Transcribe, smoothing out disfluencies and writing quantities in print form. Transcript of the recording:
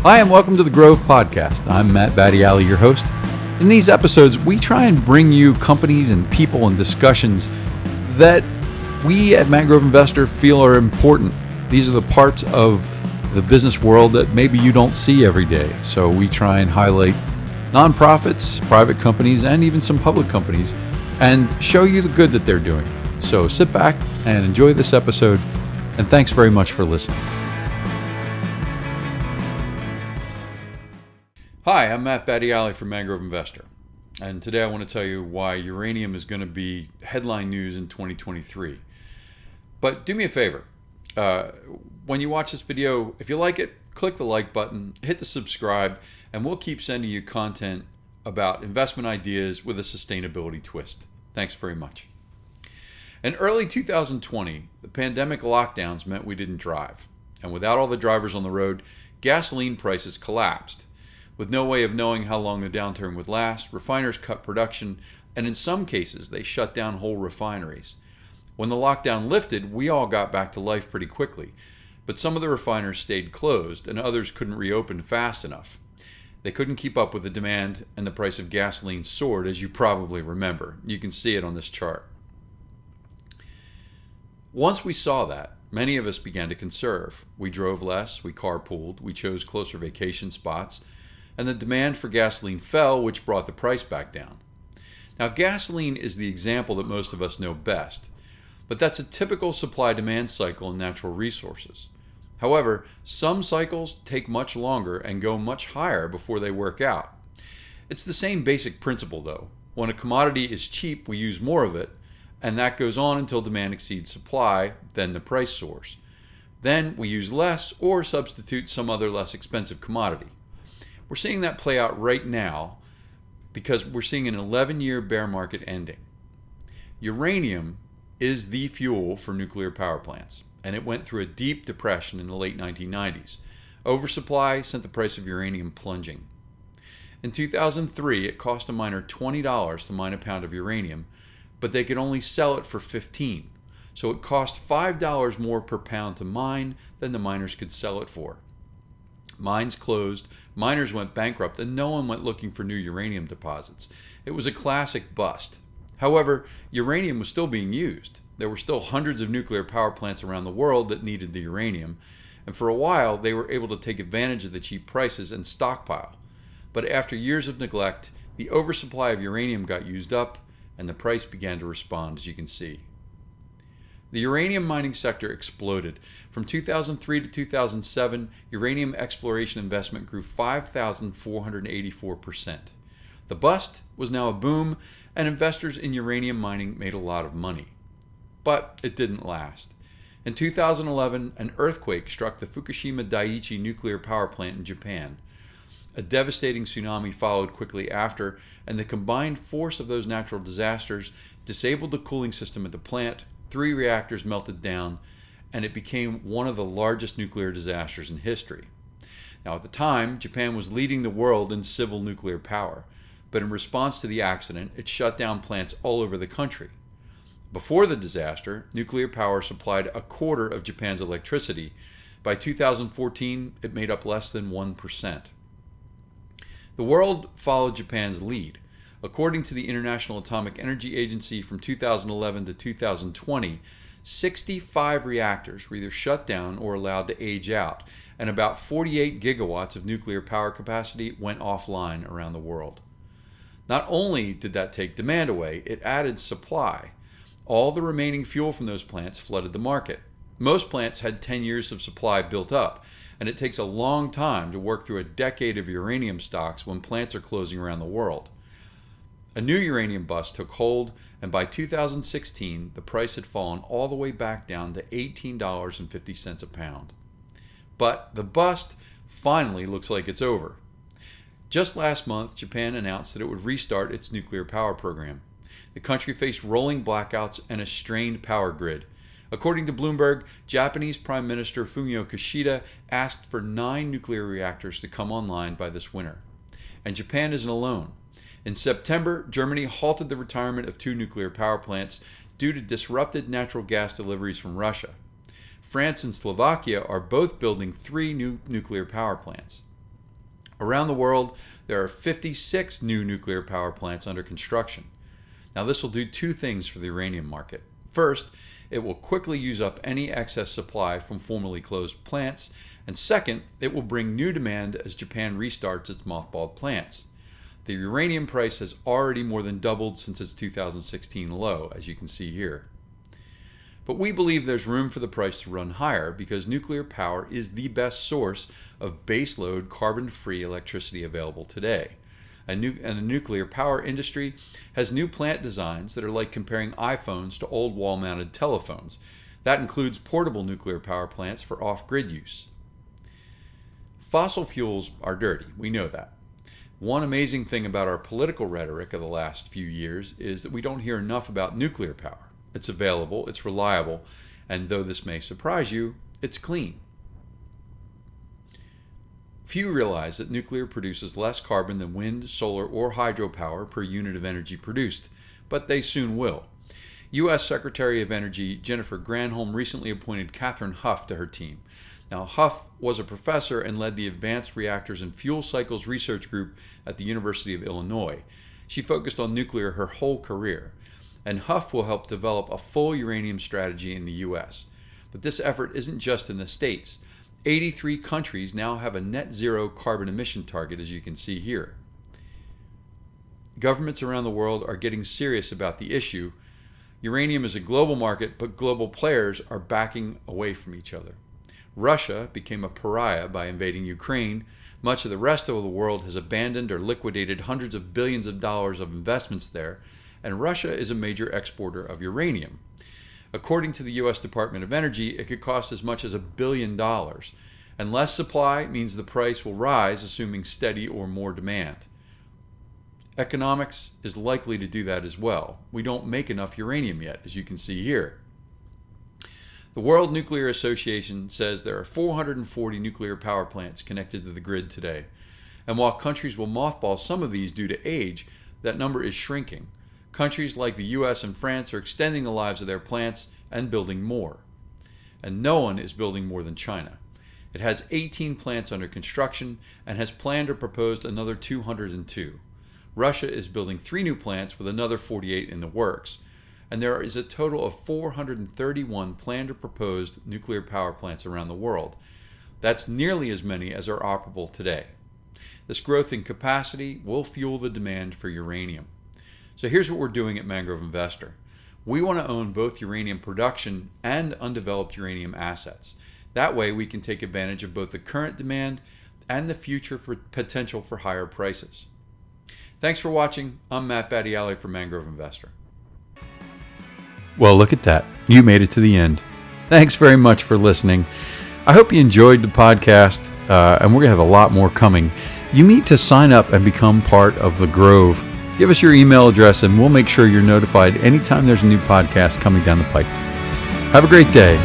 Hi, and welcome to the Grove Podcast. I'm Matt Battiali, your host. In these episodes, we try and bring you companies and people and discussions that we at Mangrove Investor feel are important. These are the parts of the business world that maybe you don't see every day. So we try and highlight nonprofits, private companies, and even some public companies, and show you the good that they're doing. So sit back and enjoy this episode, and thanks very much for listening. Hi, I'm Matt Battiali from Mangrove Investor, and today I want to tell you why uranium is going to be headline news in 2023. But do me a favor, when you watch this video, if you like it, click the like button, hit the subscribe, and we'll keep sending you content about investment ideas with a sustainability twist. Thanks very much. In early 2020, the pandemic lockdowns meant we didn't drive, and without all the drivers on the road, gasoline prices collapsed. With no way of knowing how long the downturn would last, refiners cut production, and in some cases, they shut down whole refineries. When the lockdown lifted, we all got back to life pretty quickly, but some of the refiners stayed closed, and others couldn't reopen fast enough. They couldn't keep up with the demand, and the price of gasoline soared, as you probably remember. You can see it on this chart. Once we saw that, many of us began to conserve. We drove less, we carpooled, we chose closer vacation spots, and the demand for gasoline fell, which brought the price back down. Now, gasoline is the example that most of us know best, but that's a typical supply-demand cycle in natural resources. However, some cycles take much longer and go much higher before they work out. It's the same basic principle, though. When a commodity is cheap, we use more of it, and that goes on until demand exceeds supply, then the price soars. Then we use less or substitute some other less expensive commodity. We're seeing that play out right now because we're seeing an 11-year bear market ending. Uranium is the fuel for nuclear power plants, and it went through a deep depression in the late 1990s. Oversupply sent the price of uranium plunging. In 2003, it cost a miner $20 to mine a pound of uranium, but they could only sell it for $15. So it cost $5 more per pound to mine than the miners could sell it for. Mines closed, miners went bankrupt, and no one went looking for new uranium deposits. It was a classic bust. However, uranium was still being used. There were still hundreds of nuclear power plants around the world that needed the uranium, and for a while they were able to take advantage of the cheap prices and stockpile. But after years of neglect, the oversupply of uranium got used up, and the price began to respond, as you can see. The uranium mining sector exploded. From 2003 to 2007, uranium exploration investment grew 5,484%. The bust was now a boom, and investors in uranium mining made a lot of money. But it didn't last. In 2011, an earthquake struck the Fukushima Daiichi nuclear power plant in Japan. A devastating tsunami followed quickly after, and the combined force of those natural disasters disabled the cooling system at the plant. 3 reactors melted down, and it became one of the largest nuclear disasters in history. Now, at the time, Japan was leading the world in civil nuclear power, but in response to the accident, it shut down plants all over the country. Before the disaster, nuclear power supplied a quarter of Japan's electricity. By 2014, it made up less than 1%. The world followed Japan's lead. According to the International Atomic Energy Agency, from 2011 to 2020, 65 reactors were either shut down or allowed to age out, and about 48 gigawatts of nuclear power capacity went offline around the world. Not only did that take demand away, it added supply. All the remaining fuel from those plants flooded the market. Most plants had 10 years of supply built up, and it takes a long time to work through a decade of uranium stocks when plants are closing around the world. A new uranium bust took hold, and by 2016, the price had fallen all the way back down to $18.50 a pound. But the bust finally looks like it's over. Just last month, Japan announced that it would restart its nuclear power program. The country faced rolling blackouts and a strained power grid. According to Bloomberg, Japanese Prime Minister Fumio Kishida asked for 9 nuclear reactors to come online by this winter. And Japan isn't alone. In September, Germany halted the retirement of 2 nuclear power plants due to disrupted natural gas deliveries from Russia. France and Slovakia are both building 3 new nuclear power plants. Around the world, there are 56 new nuclear power plants under construction. Now, this will do two things for the uranium market. First, it will quickly use up any excess supply from formerly closed plants. And second, it will bring new demand as Japan restarts its mothballed plants. The uranium price has already more than doubled since its 2016 low, as you can see here. But we believe there's room for the price to run higher because nuclear power is the best source of baseload carbon-free electricity available today. And the nuclear power industry has new plant designs that are like comparing iPhones to old wall-mounted telephones. That includes portable nuclear power plants for off-grid use. Fossil fuels are dirty, we know that. One amazing thing about our political rhetoric of the last few years is that we don't hear enough about nuclear power. It's available, it's reliable, and though this may surprise you, it's clean. Few realize that nuclear produces less carbon than wind, solar, or hydropower per unit of energy produced, but they soon will. U.S. Secretary of Energy Jennifer Granholm recently appointed Catherine Huff to her team. Now, Huff was a professor and led the Advanced Reactors and Fuel Cycles Research Group at the University of Illinois. She focused on nuclear her whole career, and Huff will help develop a full uranium strategy in the U.S. But this effort isn't just in the States. 83 countries now have a net zero carbon emission target, as you can see here. Governments around the world are getting serious about the issue. Uranium is a global market, but global players are backing away from each other. Russia became a pariah by invading Ukraine. Much of the rest of the world has abandoned or liquidated hundreds of billions of dollars of investments there, and Russia is a major exporter of uranium. According to the U.S. Department of Energy, it could cost as much as $1 billion, and less supply means the price will rise, assuming steady or more demand. Economics is likely to do that as well. We don't make enough uranium yet, as you can see here. The World Nuclear Association says there are 440 nuclear power plants connected to the grid today. And while countries will mothball some of these due to age, that number is shrinking. Countries like the US and France are extending the lives of their plants and building more. And no one is building more than China. It has 18 plants under construction and has planned or proposed another 202. Russia is building 3 new plants with another 48 in the works. And there is a total of 431 planned or proposed nuclear power plants around the world. That's nearly as many as are operable today. This growth in capacity will fuel the demand for uranium. So here's what we're doing at Mangrove Investor. We want to own both uranium production and undeveloped uranium assets. That way we can take advantage of both the current demand and the future potential for higher prices. Thanks for watching. I'm Matt Battiali for Mangrove Investor. Well, look at that. You made it to the end. Thanks very much for listening. I hope you enjoyed the podcast, and we're going to have a lot more coming. You need to sign up and become part of the Grove. Give us your email address, and we'll make sure you're notified anytime there's a new podcast coming down the pike. Have a great day.